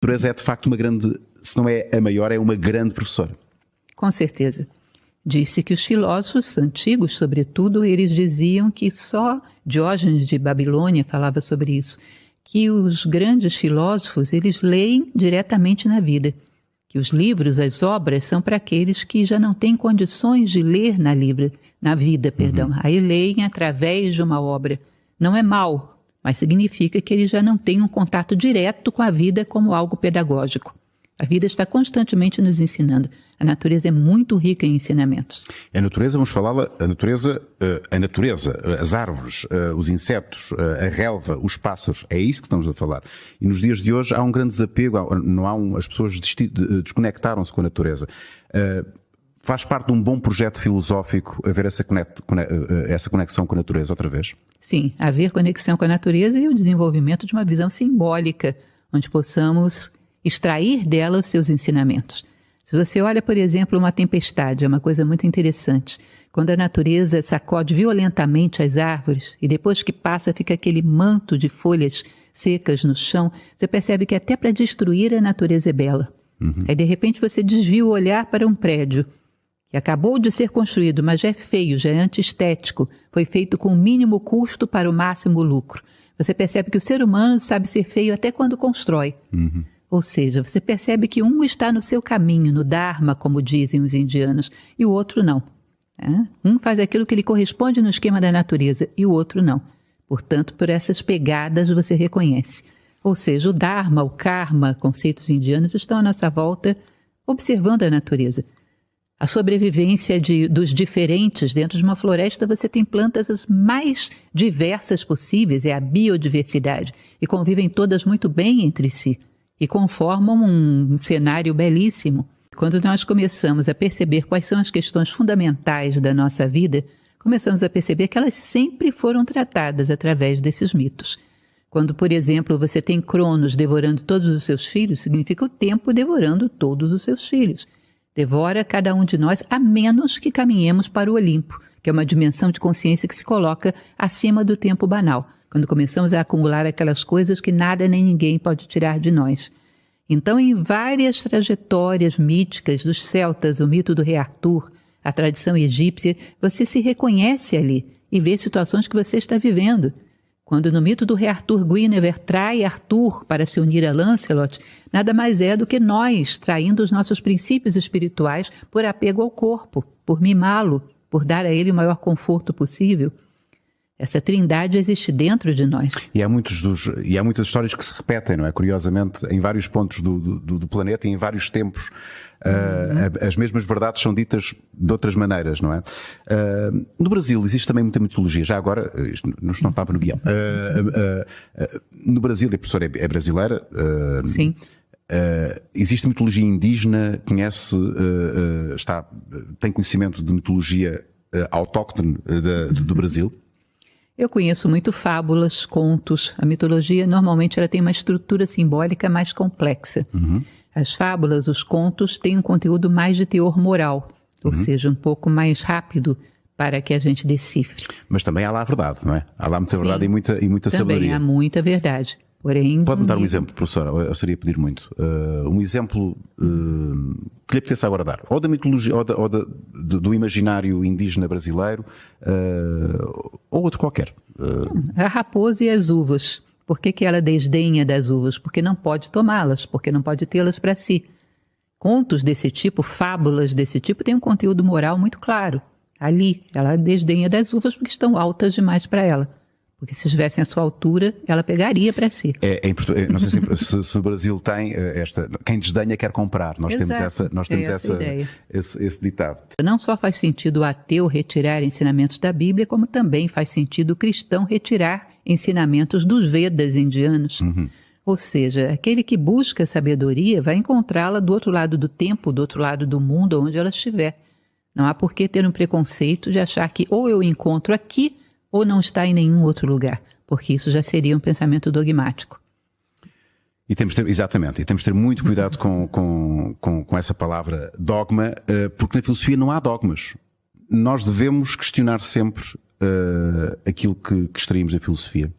natureza é de facto uma grande, se não é a maior, é uma grande professora. Com certeza. Disse que os filósofos antigos, sobretudo, eles diziam que só Diógenes de Babilônia falava sobre isso, que os grandes filósofos, eles leem diretamente na vida, que os livros, as obras, são para aqueles que já não têm condições de ler na vida. Aí leem através de uma obra. Não é mal, mas significa que eles já não têm um contato direto com a vida como algo pedagógico. A vida está constantemente nos ensinando. A natureza é muito rica em ensinamentos. A natureza, vamos falá-la, a natureza, as árvores, os insetos, a relva, os pássaros, é isso que estamos a falar. E nos dias de hoje há um grande desapego, as pessoas desconectaram-se com a natureza. Faz parte de um bom projeto filosófico haver essa conexão com a natureza outra vez? Sim, haver conexão com a natureza e o desenvolvimento de uma visão simbólica, onde possamos extrair dela os seus ensinamentos. Se você olha, por exemplo, uma tempestade, é uma coisa muito interessante. Quando a natureza sacode violentamente as árvores e depois que passa fica aquele manto de folhas secas no chão, você percebe que até para destruir a natureza é bela. Aí de repente você desvia o olhar para um prédio que acabou de ser construído, mas já é feio, já é antiestético, foi feito com o mínimo custo para o máximo lucro. Você percebe que o ser humano sabe ser feio até quando constrói. Ou seja, você percebe que um está no seu caminho, no Dharma, como dizem os indianos, e o outro não. Um faz aquilo que lhe corresponde no esquema da natureza, e o outro não. Portanto, por essas pegadas você reconhece. Ou seja, o Dharma, o Karma, conceitos indianos, estão à nossa volta observando a natureza. A sobrevivência dos diferentes dentro de uma floresta, você tem plantas as mais diversas possíveis, é a biodiversidade, e convivem todas muito bem entre si. E conformam um cenário belíssimo. Quando nós começamos a perceber quais são as questões fundamentais da nossa vida, começamos a perceber que elas sempre foram tratadas através desses mitos. Quando, por exemplo, você tem Cronos devorando todos os seus filhos, significa o tempo devorando todos os seus filhos. Devora cada um de nós, a menos que caminhemos para o Olimpo, que é uma dimensão de consciência que se coloca acima do tempo banal. Quando começamos a acumular aquelas coisas que nada nem ninguém pode tirar de nós. Então, em várias trajetórias míticas dos celtas, o mito do rei Arthur, a tradição egípcia, você se reconhece ali e vê situações que você está vivendo. Quando no mito do rei Arthur, Guinevere trai Arthur para se unir a Lancelot, nada mais é do que nós traindo os nossos princípios espirituais por apego ao corpo, por mimá-lo, por dar a ele o maior conforto possível. Essa trindade existe dentro de nós. E há muitas histórias que se repetem, não é? Curiosamente, em vários pontos do planeta e em vários tempos, as mesmas verdades são ditas de outras maneiras, não é? No Brasil existe também muita mitologia. Já agora, isto não estava no guião. No Brasil, a professora é brasileira. Sim. Existe mitologia indígena, tem conhecimento de mitologia autóctone do Brasil? Eu conheço muito fábulas, contos. A mitologia, normalmente, ela tem uma estrutura simbólica mais complexa. As fábulas, os contos, têm um conteúdo mais de teor moral, ou seja, um pouco mais rápido para que a gente decifre. Mas também há lá a verdade, não é? Há lá muita verdade e muita sabedoria. Também há muita verdade. Porém, pode-me dar um exemplo, professora? Eu seria pedir muito. Um exemplo que lhe apeteça agora dar. Ou da mitologia, ou do imaginário indígena brasileiro, ou outro qualquer. A raposa e as uvas. Por que ela desdenha das uvas? Porque não pode tomá-las, porque não pode tê-las para si. Contos desse tipo, fábulas desse tipo, têm um conteúdo moral muito claro. Ali, ela desdenha das uvas porque estão altas demais para ela. Porque se estivessem à sua altura, ela pegaria para si. Não sei se o Brasil tem quem desdenha quer comprar. Nós temos esse ditado. Não só faz sentido o ateu retirar ensinamentos da Bíblia, como também faz sentido o cristão retirar ensinamentos dos Vedas indianos. Ou seja, aquele que busca sabedoria vai encontrá-la do outro lado do tempo, do outro lado do mundo, onde ela estiver. Não há por que ter um preconceito de achar que ou eu encontro aqui ou não está em nenhum outro lugar, porque isso já seria um pensamento dogmático. E temos de ter muito cuidado com essa palavra dogma, porque na filosofia não há dogmas. Nós devemos questionar sempre aquilo que extraímos da filosofia.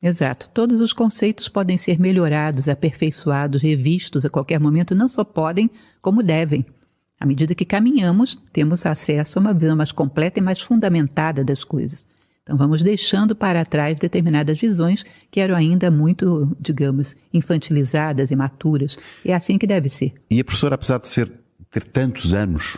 Exato. Todos os conceitos podem ser melhorados, aperfeiçoados, revistos a qualquer momento. Não só podem, como devem. À medida que caminhamos, temos acesso a uma visão mais completa e mais fundamentada das coisas. Então vamos deixando para trás determinadas visões que eram ainda muito, digamos, infantilizadas, imaturas. E é assim que deve ser. E a professora, apesar de ter tantos anos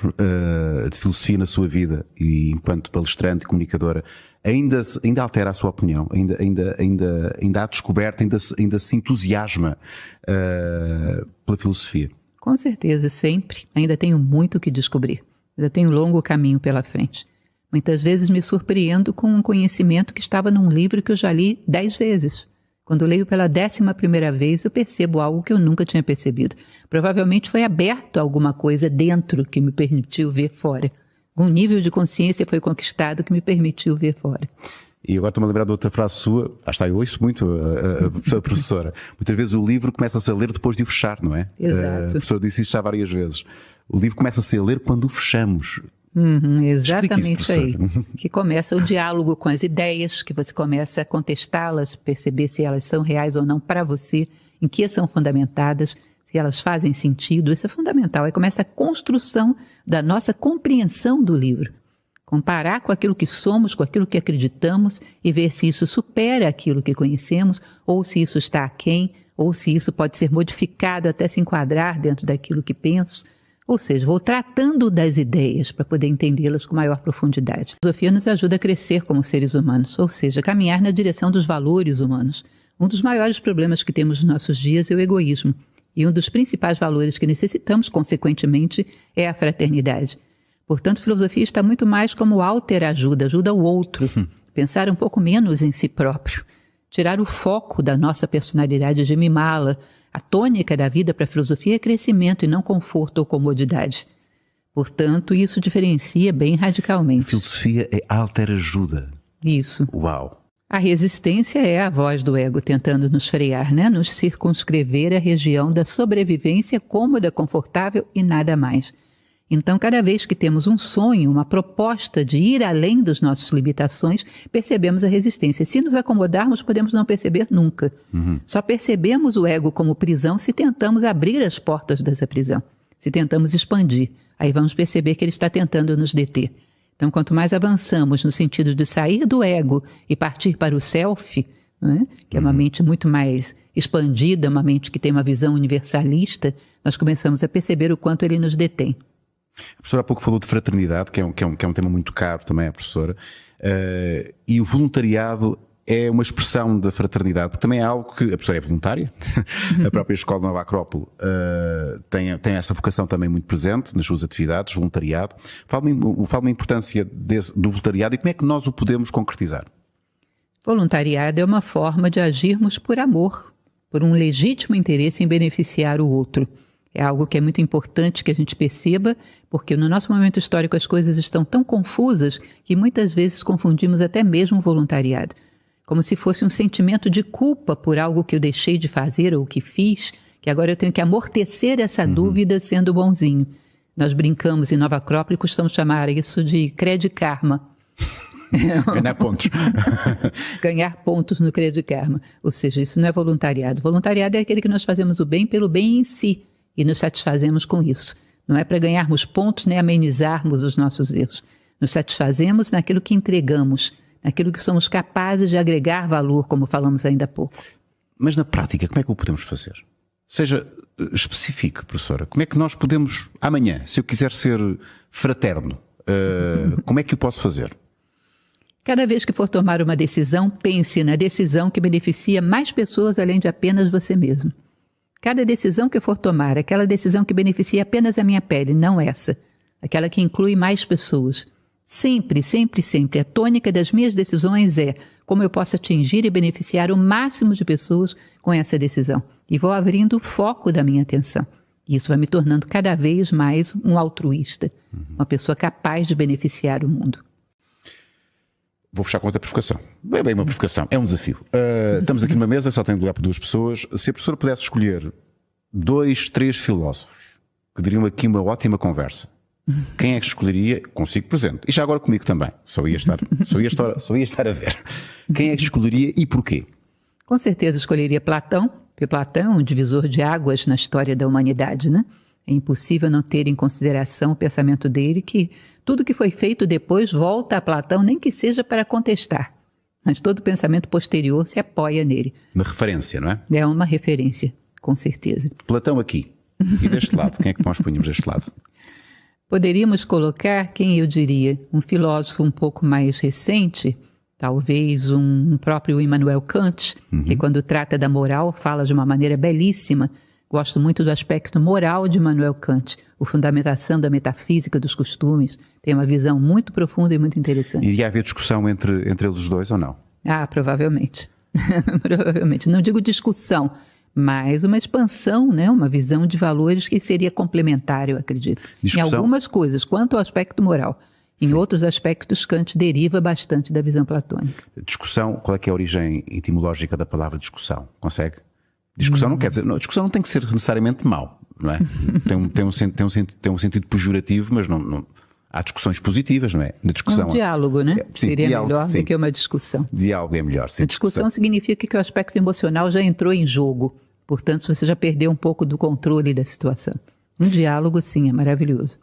de filosofia na sua vida e enquanto palestrante e comunicadora, ainda altera a sua opinião, ainda há descoberta, ainda se entusiasma pela filosofia? Com certeza, sempre. Ainda tenho muito o que descobrir. Ainda tenho um longo caminho pela frente. Muitas vezes me surpreendo com um conhecimento que estava num livro que eu já li 10 vezes. Quando leio pela 11ª vez, eu percebo algo que eu nunca tinha percebido. Provavelmente foi aberto alguma coisa dentro que me permitiu ver fora. Um nível de consciência foi conquistado que me permitiu ver fora. E agora estou-me a lembrar de outra frase sua. Eu ouço muito a professora. Muitas vezes o livro começa-se a ler depois de o fechar, não é? Exato. A professora disse isso já várias vezes. O livro começa-se a ler quando o fechamos. Exatamente aí. Que começa o diálogo com as ideias, que você começa a contestá-las, perceber se elas são reais ou não para você, em que são fundamentadas, se elas fazem sentido. Isso é fundamental. Aí começa a construção da nossa compreensão do livro. Comparar com aquilo que somos, com aquilo que acreditamos e ver se isso supera aquilo que conhecemos, ou se isso está aquém, ou se isso pode ser modificado até se enquadrar dentro daquilo que penso. Ou seja, vou tratando das ideias para poder entendê-las com maior profundidade. A filosofia nos ajuda a crescer como seres humanos, ou seja, caminhar na direção dos valores humanos. Um dos maiores problemas que temos nos nossos dias é o egoísmo. E um dos principais valores que necessitamos, consequentemente, é a fraternidade. Portanto, a filosofia está muito mais como alterajuda, ajuda o outro. Pensar um pouco menos em si próprio. Tirar o foco da nossa personalidade de mimá-la. A tônica da vida para a filosofia é crescimento e não conforto ou comodidade. Portanto, isso diferencia bem radicalmente. A filosofia é alterajuda. Isso. Uau! A resistência é a voz do ego tentando nos frear, né? Nos circunscrever à região da sobrevivência cômoda, confortável e nada mais. Então, cada vez que temos um sonho, uma proposta de ir além das nossas limitações, percebemos a resistência. Se nos acomodarmos, podemos não perceber nunca. Só percebemos o ego como prisão se tentamos abrir as portas dessa prisão, se tentamos expandir. Aí vamos perceber que ele está tentando nos deter. Então, quanto mais avançamos no sentido de sair do ego e partir para o self, né, que é uma mente muito mais expandida, uma mente que tem uma visão universalista, nós começamos a perceber o quanto ele nos detém. A professora há pouco falou de fraternidade, que é um tema muito caro também à professora, e o voluntariado é uma expressão da fraternidade, porque também é algo que a professora é voluntária, a própria Escola Nova Acrópole tem essa vocação também muito presente nas suas atividades, voluntariado. Fala-me a importância do voluntariado e como é que nós o podemos concretizar. Voluntariado é uma forma de agirmos por amor, por um legítimo interesse em beneficiar o outro. É algo que é muito importante que a gente perceba, porque no nosso momento histórico as coisas estão tão confusas que muitas vezes confundimos até mesmo o voluntariado. Como se fosse um sentimento de culpa por algo que eu deixei de fazer ou que fiz, que agora eu tenho que amortecer essa dúvida sendo bonzinho. Nós brincamos em Nova Acrópole e costumamos chamar isso de Credit Karma. Ganhar pontos. Ganhar pontos no Credit Karma. Ou seja, isso não é voluntariado. Voluntariado é aquele que nós fazemos o bem pelo bem em si. E nos satisfazemos com isso. Não é para ganharmos pontos nem amenizarmos os nossos erros. Nos satisfazemos naquilo que entregamos, naquilo que somos capazes de agregar valor, como falamos ainda há pouco. Mas na prática, como é que o podemos fazer? Seja específico, professora. Como é que nós podemos, amanhã, se eu quiser ser fraterno, como é que o posso fazer? Cada vez que for tomar uma decisão, pense na decisão que beneficia mais pessoas além de apenas você mesmo. Cada decisão que eu for tomar, aquela decisão que beneficia apenas a minha pele, não essa. Aquela que inclui mais pessoas. Sempre, sempre, sempre. A tônica das minhas decisões é como eu posso atingir e beneficiar o máximo de pessoas com essa decisão. E vou abrindo o foco da minha atenção. E isso vai me tornando cada vez mais um altruísta. Uma pessoa capaz de beneficiar o mundo. Vou fechar com outra provocação. É bem uma provocação, é um desafio. Estamos aqui numa mesa, só tem lugar para 2 pessoas. Se a professora pudesse escolher 2, 3 filósofos que diriam aqui uma ótima conversa, quem é que escolheria? Consigo presente. E já agora comigo também. Só ia estar a ver. Quem é que escolheria e porquê? Com certeza escolheria Platão, porque Platão é um divisor de águas na história da humanidade, né? É impossível não ter em consideração o pensamento dele que tudo que foi feito depois volta a Platão, nem que seja para contestar. Mas todo pensamento posterior se apoia nele. Uma referência, não é? É uma referência, com certeza. Platão aqui. E deste lado? Quem é que nós punhamos deste lado? Poderíamos colocar, quem eu diria, um filósofo um pouco mais recente, talvez um próprio Immanuel Kant, que quando trata da moral fala de uma maneira belíssima. Gosto muito do aspecto moral de Immanuel Kant, a fundamentação da metafísica dos costumes. Tem uma visão muito profunda e muito interessante. Iria haver discussão entre eles os dois ou não? Ah, provavelmente. Provavelmente. Não digo discussão, mas uma expansão, né? Uma visão de valores que seria complementar, eu acredito. Discussão. Em algumas coisas, quanto ao aspecto moral. Em outros aspectos, Kant deriva bastante da visão platônica. Discussão, qual é que é a origem etimológica da palavra discussão? Consegue? Discussão não quer dizer... Não, discussão não tem que ser necessariamente mau, não é? Tem um sentido pejorativo, mas não há discussões positivas, não é? Na discussão, Um diálogo, né? Sim, seria diálogo, melhor sim. do que uma discussão. Diálogo é melhor. Sim, A discussão significa que o aspecto emocional já entrou em jogo. Portanto, você já perdeu um pouco do controle da situação. Um diálogo, sim, é maravilhoso.